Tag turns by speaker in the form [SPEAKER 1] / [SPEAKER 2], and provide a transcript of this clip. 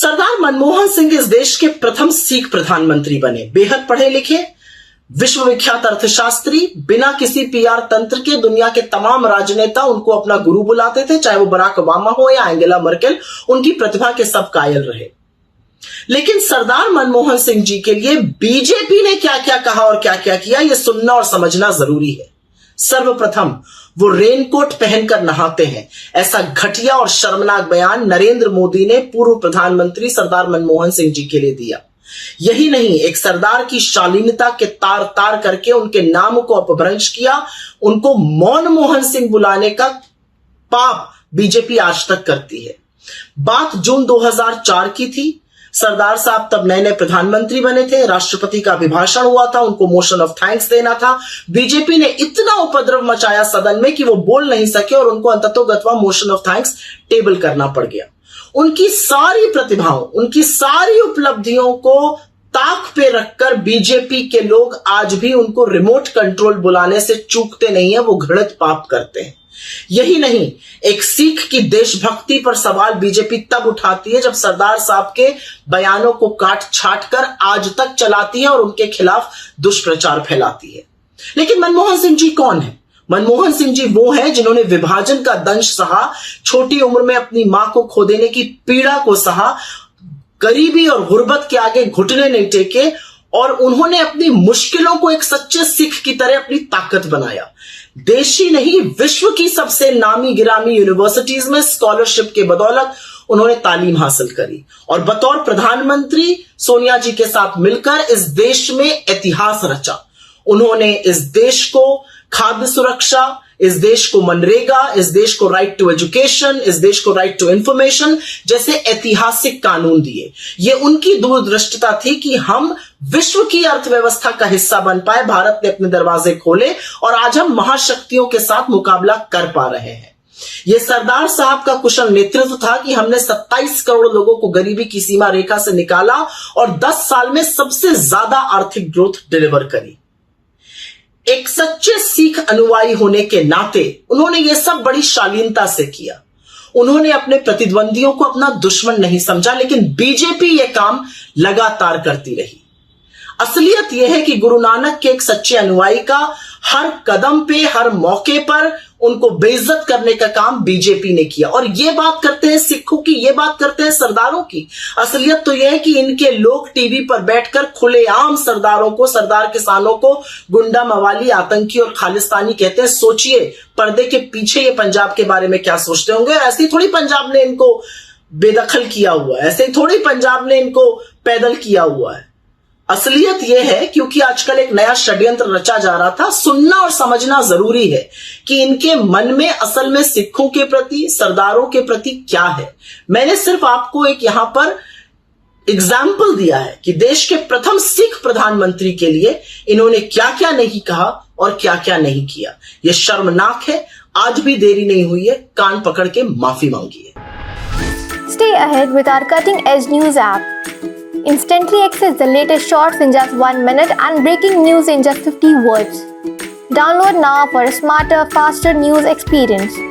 [SPEAKER 1] सरदार मनमोहन सिंह इस देश के प्रथम सिख प्रधानमंत्री बने। बेहद पढ़े लिखे, विश्वविख्यात अर्थशास्त्री, बिना किसी पीआर तंत्र के दुनिया के तमाम राजनेता उनको अपना गुरु बुलाते थे, चाहे वो बराक ओबामा हो या एंजेला मर्केल। उनकी प्रतिभा के सब कायल रहे। लेकिन सरदार मनमोहन सिंह जी के लिए बीजेपी ने क्या क्या कहा और क्या क्या किया, यह सुनना और समझना जरूरी है। सर्वप्रथम वो रेनकोट पहनकर नहाते हैं, ऐसा घटिया और शर्मनाक बयान नरेंद्र मोदी ने पूर्व प्रधानमंत्री सरदार मनमोहन सिंह जी के लिए दिया। यही नहीं, एक सरदार की शालीनता के तार तार करके उनके नाम को अपभ्रंश किया। उनको मौन मोहन सिंह बुलाने का पाप बीजेपी आज तक करती है। बात जून 2004 की थी। सरदार साहब तब नए नए प्रधानमंत्री बने थे, राष्ट्रपति का अभिभाषण हुआ था, उनको मोशन ऑफ थैंक्स देना था। बीजेपी ने इतना उपद्रव मचाया सदन में कि वो बोल नहीं सके और उनको अंततोगत्वा मोशन ऑफ थैंक्स टेबल करना पड़ गया। उनकी सारी प्रतिभाओं, उनकी सारी उपलब्धियों को ताक पे रखकर बीजेपी के लोग आज भी उनको रिमोट कंट्रोल बुलाने से चूकते नहीं है, वो घृणित पाप करते हैं। यही नहीं, एक सिख की देशभक्ति पर सवाल बीजेपी तब उठाती है जब सरदार साहब के बयानों को काट छाट कर आज तक चलाती है और उनके खिलाफ दुष्प्रचार फैलाती है। लेकिन मनमोहन सिंह जी कौन है? मनमोहन सिंह जी वो हैं जिन्होंने विभाजन का दंश सहा, छोटी उम्र में अपनी मां को खो देने की पीड़ा को सहा, गरीबी और गुर्बत के आगे घुटने नहीं टेके और उन्होंने अपनी मुश्किलों को एक सच्चे सिख की तरह अपनी ताकत बनाया। देश ही नहीं, विश्व की सबसे नामी गिरामी यूनिवर्सिटीज में स्कॉलरशिप के बदौलत उन्होंने तालीम हासिल करी और बतौर प्रधानमंत्री सोनिया जी के साथ मिलकर इस देश में इतिहास रचा। उन्होंने इस देश को खाद्य सुरक्षा, इस देश को मनरेगा, इस देश को राइट टू एजुकेशन, इस देश को राइट टू इंफॉर्मेशन जैसे ऐतिहासिक कानून दिए। ये उनकी दूरदृष्टता थी कि हम विश्व की अर्थव्यवस्था का हिस्सा बन पाए। भारत ने अपने दरवाजे खोले और आज हम महाशक्तियों के साथ मुकाबला कर पा रहे हैं। यह सरदार साहब का कुशल नेतृत्व था कि हमने 27 करोड़ लोगों को गरीबी की सीमा रेखा से निकाला और 10 साल में सबसे ज्यादा आर्थिक ग्रोथ डिलीवर करी। एक सच्चे सिख अनुयायी होने के नाते उन्होंने यह सब बड़ी शालीनता से किया। उन्होंने अपने प्रतिद्वंदियों को अपना दुश्मन नहीं समझा, लेकिन बीजेपी यह काम लगातार करती रही। असलियत यह है कि गुरु नानक के एक सच्चे अनुयायी का हर कदम पे, हर मौके पर उनको बेइज्जत करने का काम बीजेपी ने किया। और ये बात करते हैं सिखों की, ये बात करते हैं सरदारों की। असलियत तो यह है कि इनके लोग टीवी पर बैठकर खुलेआम सरदारों को, सरदार किसानों को गुंडा, मवाली, आतंकी और खालिस्तानी कहते हैं। सोचिए पर्दे के पीछे ये पंजाब के बारे में क्या सोचते होंगे। ऐसे ही थोड़ी पंजाब ने इनको बेदखल किया हुआ है, ऐसे ही थोड़ी पंजाब ने इनको पैदल किया हुआ है। असलियत यह है क्योंकि आजकल एक नया षड्यंत्र रचा जा रहा था। सुनना और समझना जरूरी है कि इनके मन में असल में सिखों के प्रति, सरदारों के प्रति क्या है। मैंने सिर्फ आपको एक यहां पर एग्जाम्पल दिया है कि देश के प्रथम सिख प्रधानमंत्री के लिए इन्होंने क्या क्या नहीं कहा और क्या क्या नहीं किया। यह शर्मनाक है। आज भी देरी नहीं हुई है, कान पकड़ के माफी मांगिए।
[SPEAKER 2] Stay ahead with our cutting edge news app. Instantly access the latest shorts in just 1 minute and breaking news in just 50 words. Download now for a smarter, faster news experience.